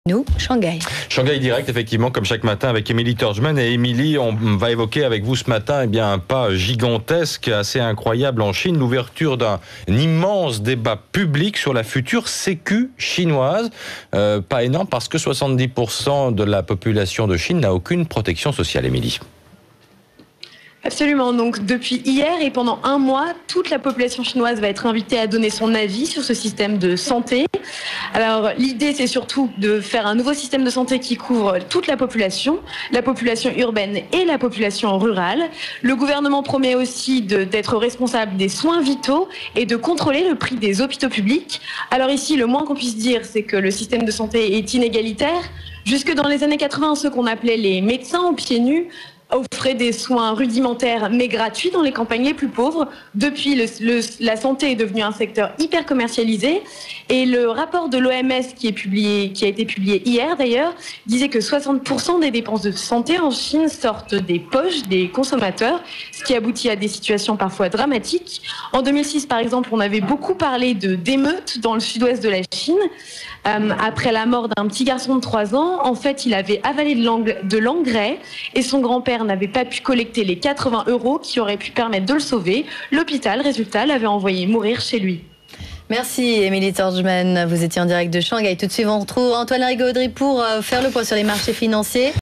Nous, Shanghai. Shanghai Direct, effectivement, comme chaque matin avec Émilie Turgeman. Et Émilie, on va évoquer avec vous ce matin un pas gigantesque, assez incroyable en Chine, l'ouverture d'un immense débat public sur la future sécu chinoise. Pas énorme parce que 70% de la population de Chine n'a aucune protection sociale, Émilie. Absolument. Donc, depuis hier et pendant un mois, toute la population chinoise va être invitée à donner son avis sur ce système de santé. Alors, l'idée, c'est surtout de faire un nouveau système de santé qui couvre toute la population urbaine et la population rurale. Le gouvernement promet aussi d'être responsable des soins vitaux et de contrôler le prix des hôpitaux publics. Alors ici, le moins qu'on puisse dire, c'est que le système de santé est inégalitaire. Jusque dans les années 80, ceux qu'on appelait les médecins aux pieds nus offrait des soins rudimentaires mais gratuits dans les campagnes les plus pauvres. Depuis, la santé est devenue un secteur hyper commercialisé et le rapport de l'OMS qui a été publié hier d'ailleurs, disait que 60% des dépenses de santé en Chine sortent des poches des consommateurs, ce qui aboutit à des situations parfois dramatiques. En 2006 par exemple, on avait beaucoup parlé d'émeutes dans le sud-ouest de la Chine. Après la mort d'un petit garçon de 3 ans, en fait, il avait avalé de l'engrais et son grand-père n'avait pas pu collecter les 80 € qui auraient pu permettre de le sauver. L'hôpital, résultat, l'avait envoyé mourir chez lui. Merci Émilie Turgeman, vous étiez en direct de Shanghai. Tout de suite, on retrouve Antoine Larigauderie pour faire le point sur les marchés financiers.